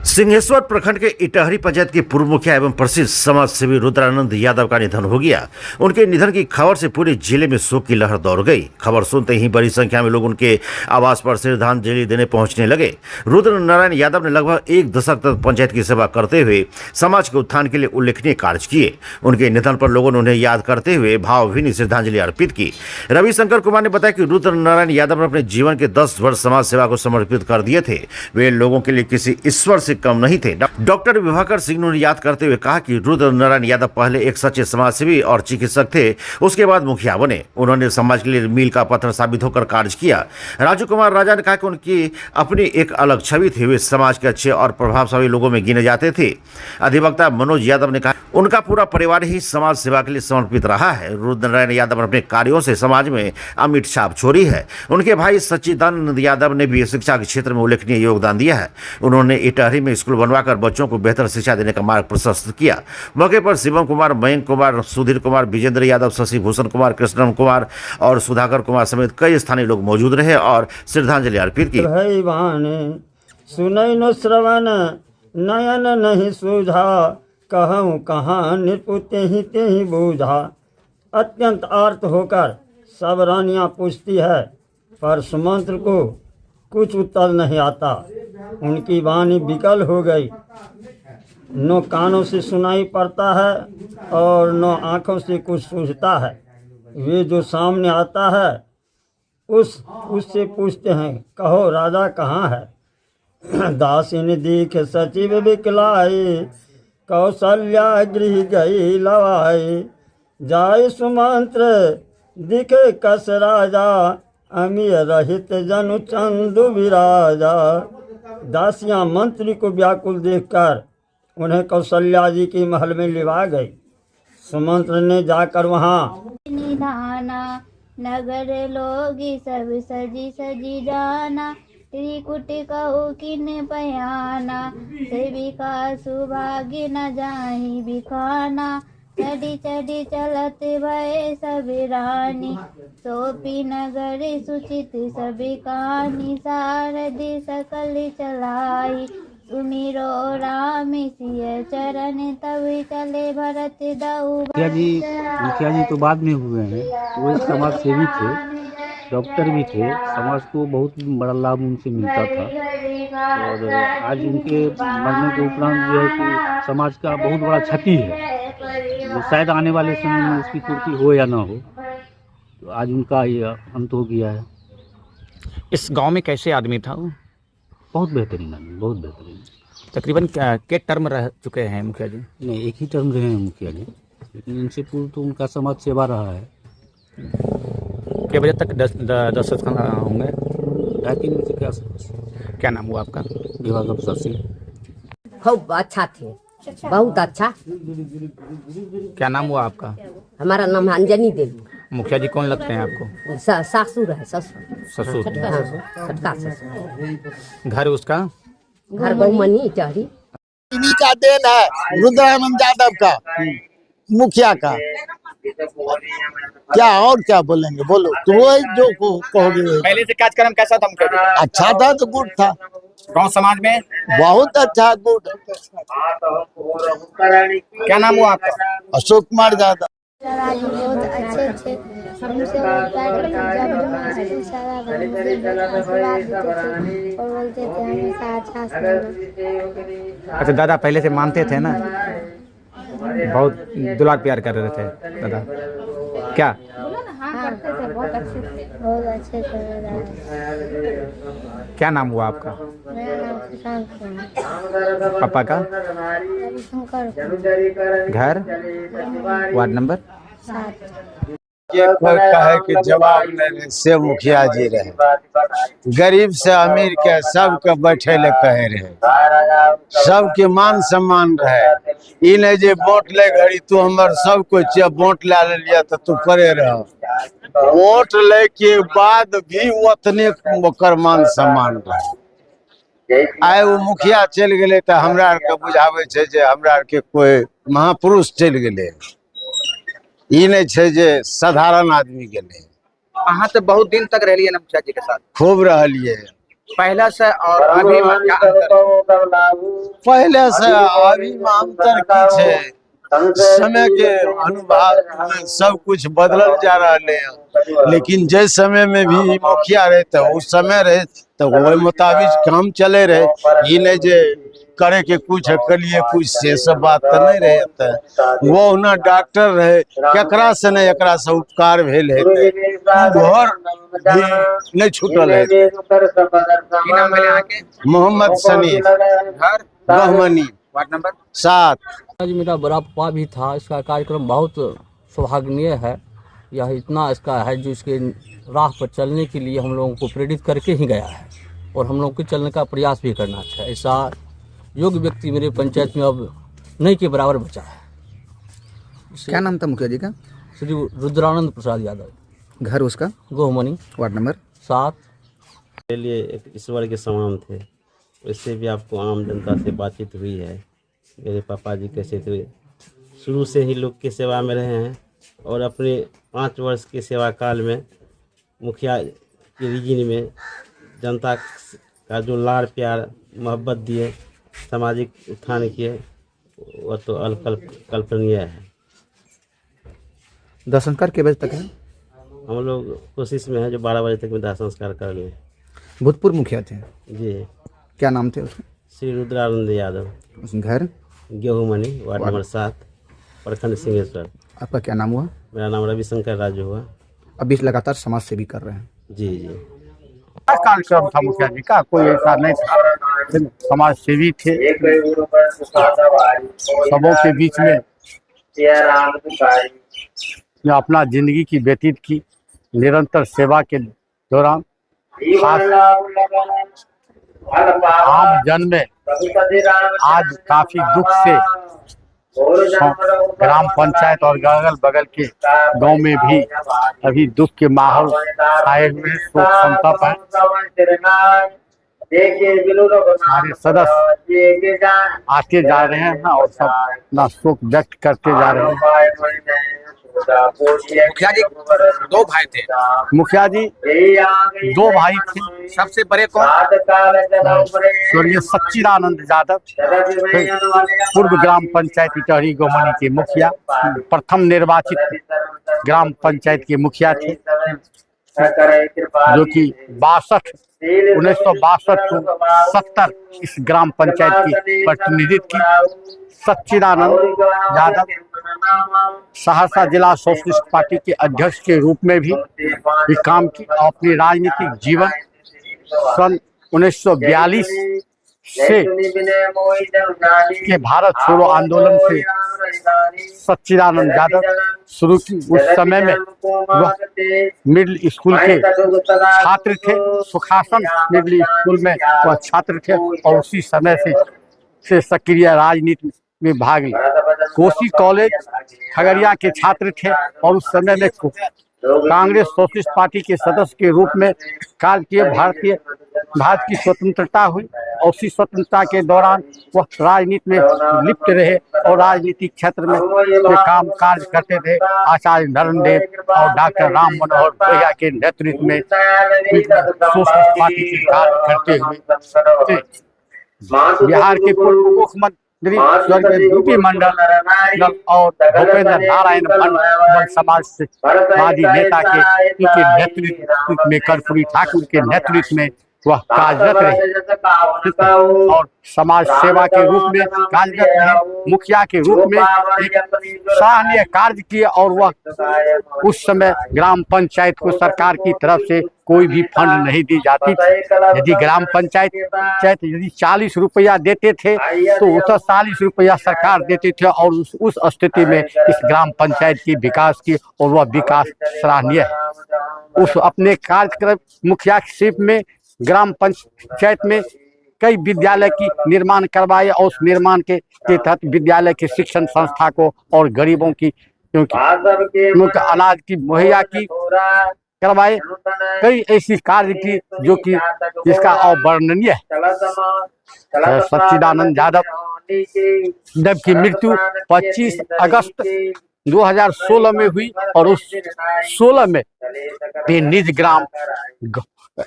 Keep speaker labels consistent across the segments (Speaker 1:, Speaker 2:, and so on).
Speaker 1: सिंहेश्वर प्रखंड के इटहरी पंचायत के पूर्व मुखिया एवं प्रसिद्ध समाज सेवी रुद्रानंद यादव का निधन हो गया। उनके निधन की खबर से पूरे जिले में शोक की लहर दौड़ गई। खबर सुनते ही बड़ी संख्या में लोग उनके आवास पर श्रद्धांजलि देने पहुंचने लगे। रुद्र नारायण यादव ने लगभग एक दशक तक पंचायत की सेवा करते हुए समाज के उत्थान के लिए उल्लेखनीय कार्य किए। उनके निधन पर लोगों ने उन्हें याद करते हुए भावभीनी श्रद्धांजलि अर्पित की। रविशंकर कुमार ने बताया कि रुद्र नारायण यादव ने अपने जीवन के 10 वर्ष समाज सेवा को समर्पित कर दिए थे। वे लोगों के लिए किसी ईश्वर से कम नहीं थे। डॉक्टर विभाकर सिंह ने उन्हें याद करते हुए कहा कि रुद्र नारायण यादव पहले एक सच्चे समाजसेवी और चिकित्सक थे, उसके बाद मुखिया बने। उन्होंने समाज के लिए मील का पत्थर साबित होकर कार्य किया। राजू कुमार राजा ने कहा कि उनकी अपनी एक अलग छवि थी, वे समाज के अच्छे और प्रभावशाली लोगों में गिने जाते थे। अधिवक्ता मनोज यादव ने कहा उनका पूरा परिवार ही समाज सेवा के लिए समर्पित रहा है। रुद्र नारायण यादव अपने कार्यों से समाज में अमिट छाप छोड़ी है। उनके भाई सच्चिदानंद यादव ने भी शिक्षा के क्षेत्र में उल्लेखनीय योगदान दिया है। उन्होंने इटहरी में स्कूल बनवाकर बच्चों को बेहतर शिक्षा देने का मार्ग प्रशस्त किया। मौके पर शिवम कुमार, मयंक कुमार, सुधीर कुमार, विजेंद्र यादव, शशि भूषण कुमार, कृष्णन कुमार और सुधाकर कुमार समेत कई स्थानीय लोग मौजूद रहे और श्रद्धांजलि अर्पित की।
Speaker 2: सुनई न श्रवण नयन नहीं सूझा, कहूँ कहाँ निपुते ही बूझा। अत्यंत आर्त होकर सब रानियाँ पूछती है, पर सुमंत्र को कुछ उत्तर नहीं आता। उनकी वाणी विकल हो गई, न कानों से सुनाई पड़ता है और न आँखों से कुछ सूझता है। वे जो सामने आता है उससे पूछते हैं, कहो राजा कहाँ है। दासिनी दीख सचिव बिकलाई, कौशल्या गृह गई लवाई। जाय सुमंत्र दिखे कस राजा, अमीय रहित जनु चंदु विराजा। दासियां मंत्री को व्याकुल देखकर उन्हें कौशल्या जी की महल में लिवा गई। सुमंत्र ने जाकर वहाँ
Speaker 3: निधाना, नगर लोग सब सजी सजी जाना। त्रिकुट कहू किन बयाना, सेविका सुभाग्य न जाहि बिखाना। चढ़ी चढ़ी चलत भय सब रानी, सोपी नगर सुचित सभी कहानी। सारथी सकल चलाई, सुमिरो राम सिय चरण, तब चले भरत दऊ।
Speaker 4: मुखिया जी तो बाद में हुए हैं, वो एक समाज सेवी थे, डॉक्टर भी थे। समाज को बहुत बड़ा लाभ उनसे मिलता था। और आज उनके मरने के उपरांत जो है कि समाज का बहुत बड़ा क्षति है, जो शायद आने वाले समय में उसकी पूर्ति हो या ना हो। तो आज उनका ये अंत हो गया है।
Speaker 5: इस गांव में कैसे आदमी था वो?
Speaker 4: बहुत बेहतरीन आदमी, बहुत बेहतरीन।
Speaker 5: तकरीबन के टर्म रह चुके हैं मुखिया जी?
Speaker 4: नहीं, एक ही टर्म रहे हैं मुखिया जी, लेकिन इनसे पूर्व तो उनका समाज सेवा रहा है।
Speaker 5: कितने बजे तक दस होंगे?
Speaker 4: 2:30 बजे के आसपास।
Speaker 5: क्या नाम हुआ आपका?
Speaker 4: विभाग अफसर सिंह।
Speaker 6: खूब अच्छा थे, बहुत अच्छा।
Speaker 5: क्या नाम हुआ आपका?
Speaker 6: हमारा नाम अंजनी देवी।
Speaker 5: मुखिया जी कौन लगते हैं आपको?
Speaker 6: सासुर है, ससुर।
Speaker 5: ससुर?
Speaker 6: छठका ससुर।
Speaker 5: घर उसका?
Speaker 6: घर बहुमनी टहरी।
Speaker 7: इन्हीं का देन है, रुद्रानंद यादव का, मुखिया का। क्या और क्या बोलेंगे, बोलो तो वही जो कहोगे।
Speaker 5: पहले से कार्यक्रम कैसा था मुखिया जी?
Speaker 7: अच्छा था तो गुड था,
Speaker 5: गांव समाज में
Speaker 7: बहुत अच्छा गुड।
Speaker 5: क्या नाम हुआ आपका?
Speaker 7: अशोक कुमार यादव।
Speaker 3: बहुत अच्छे थे, हमसे प्यार करते जब भी मैं सारा और बोलते थे हमेशा अच्छा से।
Speaker 5: अच्छा, दादा पहले से मानते थे ना? बहुत दुलार प्यार कर रहे थे दादा। क्या?
Speaker 3: हाँ, बहुत अच्छे थे, बहुत अच्छे थे।
Speaker 5: क्या नाम हुआ आपका?
Speaker 3: मेरा नाम सुशांत कुमार।
Speaker 5: पापा का?
Speaker 3: रविशंकर।
Speaker 5: घर? Ward number?
Speaker 3: 7।
Speaker 7: ये कोई कहे कि जवाब नहीं से मुखिया जी रहे, गरीब से अमीर के सबके बैठे ले कहे रहे, सबके मान सम्मान रहे। ई नहीं जे वोट ले घड़ी तू हमर सब कोई वोट ले लिया तो तू करे रह। वोट ले के बाद भी उतने ओकर मान सम्मान रहे। आए वो मुखिया चल गए तो हमरा के बुझावे छे जे हमरा के कोई महापुरुष चल गए, ई नहीं छे जे साधारण आदमी गेले।
Speaker 5: वहाँ से बहुत दिन तक रहिए ना मुखिया जी के साथ?
Speaker 7: खूब रहलिए,
Speaker 5: पहले से और अभी में क्या अंतर है?
Speaker 7: पहले से अभी में अंतर की है, समय के अनुभाव में सब कुछ बदलल जा रहा है। लेकिन जिस समय में भी मुखिया रहे तो उस समय रहे तो वही मुताबिक काम चले रहे। ये नहीं जे करे के कुछ करिए कुछ से सब बात तो नहीं रहे। वो ना डॉक्टर रहे केकरा से नहीं एकरा से उपकार भेल है, घर भी नहीं छूटल है।
Speaker 5: की नाम है यहाँ के?
Speaker 7: मोहम्मद सनी,
Speaker 5: घर
Speaker 7: गहमनी,
Speaker 5: वार्ड नंबर
Speaker 7: 7।
Speaker 8: आज मेरा बड़ा पप्पा भी था। इसका कार्यक्रम बहुत सौभाग्यनीय है। यह इतना इसका है जो इसके राह पर चलने के लिए हम लोगों को प्रेरित करके ही गया है और हम लोगों को चलने का प्रयास भी करना चाहिए। ऐसा योग्य व्यक्ति मेरे पंचायत में अब नहीं के बराबर बचा है।
Speaker 5: क्या नाम था मुखिया जी का?
Speaker 8: श्री रुद्रानंद प्रसाद यादव।
Speaker 5: घर उसका?
Speaker 8: गोहमनी,
Speaker 5: वार्ड नंबर
Speaker 8: 7।
Speaker 9: के लिए एक ईश्वर के समान थे। इससे भी आपको आम जनता से बातचीत हुई है। मेरे पापा जी कैसे थे, शुरू से ही लोग की सेवा में रहे हैं और अपने 5 वर्ष के सेवा काल में मुखिया के रीजन में जनता का जो लाड़ प्यार मोहब्बत दिए, सामाजिक उत्थान किए, वह तो अकल्पनीय है।
Speaker 5: दाह संस्कार के बजे तक है?
Speaker 9: हम लोग कोशिश में हैं जो 12 बजे तक में दाह संस्कार कर लें।
Speaker 5: भूतपूर्व मुखिया थे?
Speaker 9: जी।
Speaker 5: क्या नाम थे उसके?
Speaker 9: श्री रुद्रानंद यादव।
Speaker 5: घर?
Speaker 9: गेहूमनी, वार्ड नंबर 7, प्रखंड सिंहेश्वर।
Speaker 5: आपका क्या नाम हुआ?
Speaker 9: मेरा नाम रविशंकर राजू हुआ।
Speaker 5: अभी लगातार समाज सेवी कर रहे हैं?
Speaker 9: जी जी।
Speaker 10: कार्यक्रम था मुखिया जी का, कोई ऐसा नहीं था। समाज सेवी थे, सबों के बीच में जो अपना जिंदगी की व्यतीत की, निरंतर सेवा के दौरान आम जन में आज काफी दुख से ग्राम पंचायत और अगल बगल के गांव में भी अभी दुख के माहौल आए हुए, शोक संताप है। सारे सदस्य आते जा रहे हैं और सब अपना शोक व्यक्त करते जा रहे हैं।
Speaker 5: मुखिया जी 2 भाई थे?
Speaker 10: मुखिया जी 2 भाई थे।
Speaker 5: सबसे बड़े कौन?
Speaker 10: स्वर्गीय सच्चिदानंद यादव, पूर्व ग्राम पंचायत इटहरी गोमनी के मुखिया, प्रथम निर्वाचित ग्राम पंचायत के मुखिया थे, जो कि 1962 को 70 इस ग्राम पंचायत की प्रतिनिधित्व की। सच्चिदानंद यादव सहरसा जिला सोशलिस्ट पार्टी के अध्यक्ष के रूप में भी काम की। अपनी राजनीतिक जीवन सन 1942 से के भारत छोड़ो आंदोलन से सच्चिदानंद यादव शुरू की। उस समय में वह मिडिल स्कूल के छात्र थे, सुखासन मिडिल स्कूल में वह छात्र थे और उसी समय से सक्रिय राजनीति में भाग लिया। कोसी कॉलेज खगड़िया के छात्र थे और उस समय में कांग्रेस सोशलिस्ट पार्टी के सदस्य के रूप में कार्य किए। भारत की स्वतंत्रता हुई और उसी स्वतंत्रता के दौरान वह राजनीति में लिप्त रहे और राजनीतिक क्षेत्र में काम कार्य करते थे। आचार्य नरेंद्र और डॉक्टर राम मनोहर लोहिया के नेतृत्व में सोशलिस्ट पार्टी के कार्य करते हुए बिहार के पूर्व मुख्यमंत्री स्वर्गीय बीपी मंडल और भूपेंद्र नारायण भट्ट समाजवादी नेता के नेतृत्व में, कर्पूरी ठाकुर के नेतृत्व में वह कार्यरत रहे और समाज सेवा के रूप में कार्यरत रहे। मुखिया के रूप में एक सराहनीय कार्य किए और वह उस समय ग्राम पंचायत को सरकार की तरफ से कोई भी फंड नहीं दी जाती थी। यदि ग्राम पंचायत यदि 40 रुपया देते थे तो उस 40 रुपया सरकार देते थे और उस स्थिति में इस ग्राम पंचायत की विकास की और वह विकास सराहनीय है। उस अपने कार्यक्रम मुखिया में ग्राम पंचायत में कई विद्यालय की निर्माण करवाए और उस निर्माण के तहत विद्यालय के शिक्षण संस्था को और गरीबों की क्योंकि अनाज की मुहैया की करवाए। कई ऐसी कार्य की जो कि जिसका अवर्णनीय है। सच्चिदानंद यादव की मृत्यु 25 अगस्त 2016 में हुई और उस 16 में निज ग्राम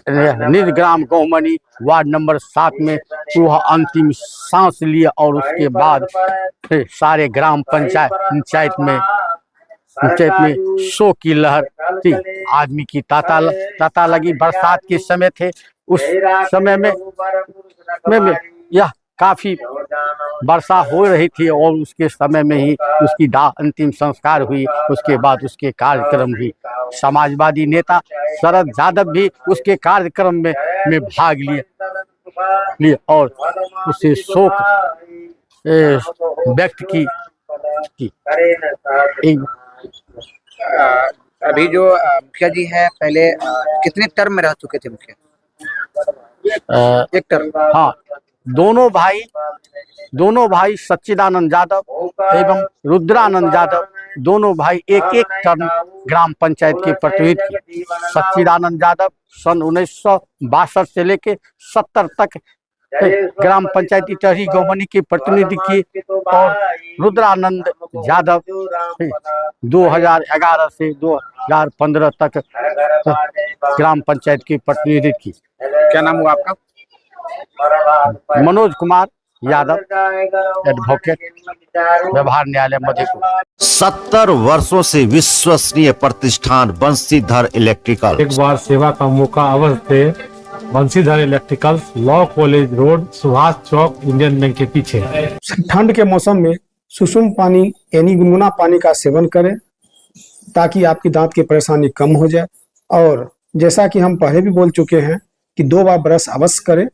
Speaker 10: निज ग्राम गौमनी वार्ड नंबर 7 में वह अंतिम सांस लिए और उसके बाद फिर सारे ग्राम पंचायत में शोक की लहर थी। आदमी की ताता लगी। बरसात के समय थे, उस समय में यह काफी वर्षा हो रही थी और उसके समय में ही उसकी अंतिम संस्कार हुई। उसके बाद उसके कार्यक्रम भी समाजवादी नेता शरद यादव भी उसके कार्यक्रम में भाग लिए और उसे शोक व्यक्त की।
Speaker 11: अभी जो मुखिया जी हैं, पहले कितने टर्म में रह चुके थे मुखिया? एक टर्म।
Speaker 10: हाँ, दोनों भाई सच्चिदानंद यादव एवं रुद्रानंद यादव दोनों भाई एक टर्म ग्राम पंचायत के प्रतिनिधि की। सच्चिदानंद यादव सन 1962 से लेके 70 तक ग्राम पंचायती टहरी गौमनी के प्रतिनिधि की और रुद्रानंद यादव 2011 से 2015 तक ग्राम पंचायत के प्रतिनिधि की।
Speaker 11: क्या नाम हुआ आपका?
Speaker 10: मनोज कुमार यादव, एडवोकेट, व्यवहार न्यायालय मधेपुरा।
Speaker 1: 70 वर्षों से विश्वसनीय प्रतिष्ठान बंशीधर इलेक्ट्रिकल।
Speaker 12: एक बार सेवा का मौका अवश्य थे। Banshidhar electricals, law college road, Subhash Chowk, Indian bank के पीछे।
Speaker 13: ठंड के मौसम में सुसुम पानी यानी गुनगुना पानी का सेवन करें ताकि आपकी दांत की परेशानी कम हो जाए। और जैसा कि हम पहले भी बोल चुके हैं कि 2 बार ब्रश अवश्य करें,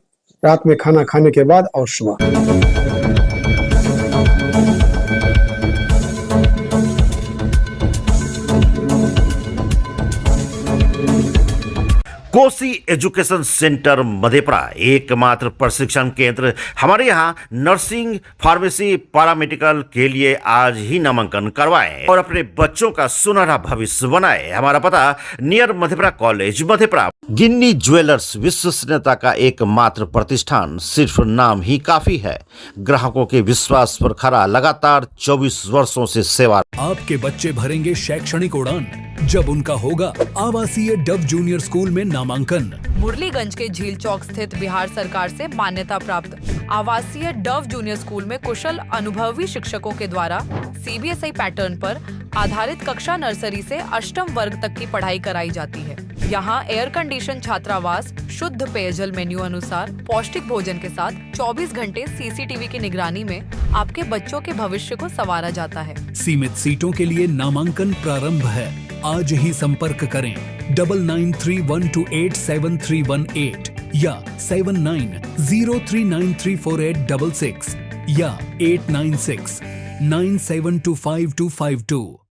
Speaker 13: रात में खाना खाने के बाद और सुबह।
Speaker 1: कोसी एजुकेशन सेंटर मधेपुरा एकमात्र प्रशिक्षण केंद्र। हमारे यहाँ नर्सिंग, फार्मेसी, पैरामेडिकल के लिए आज ही नामांकन करवाएं और अपने बच्चों का सुनहरा भविष्य बनाएं। हमारा पता नियर मधेपुरा कॉलेज मधेपुरा। गिन्नी ज्वेलर्स विश्वसनीयता का एकमात्र प्रतिष्ठान, सिर्फ नाम ही काफी है। ग्राहकों के विश्वास पर खरा लगातार 24 वर्षों से सेवा।
Speaker 14: आपके बच्चे भरेंगे शैक्षणिक उड़ान जब उनका होगा आवासीय डव जूनियर स्कूल में नामांकन।
Speaker 15: मुरलीगंज के झील चौक स्थित बिहार सरकार से मान्यता प्राप्त आवासीय डव जूनियर स्कूल में कुशल अनुभवी शिक्षकों के द्वारा CBSI पैटर्न पर आधारित कक्षा नर्सरी से 8वीं वर्ग तक की पढ़ाई कराई जाती है। यहाँ एयर कंडीशन छात्रावास, शुद्ध पेयजल मेन्यू अनुसार पौष्टिक भोजन के साथ 24 घंटे CCTV की निगरानी में आपके बच्चों के भविष्य को संवारा जाता है।
Speaker 14: सीमित सीटों के लिए नामांकन प्रारंभ है। आज ही संपर्क करें 9931287318 या 7903934866 या 8969725252।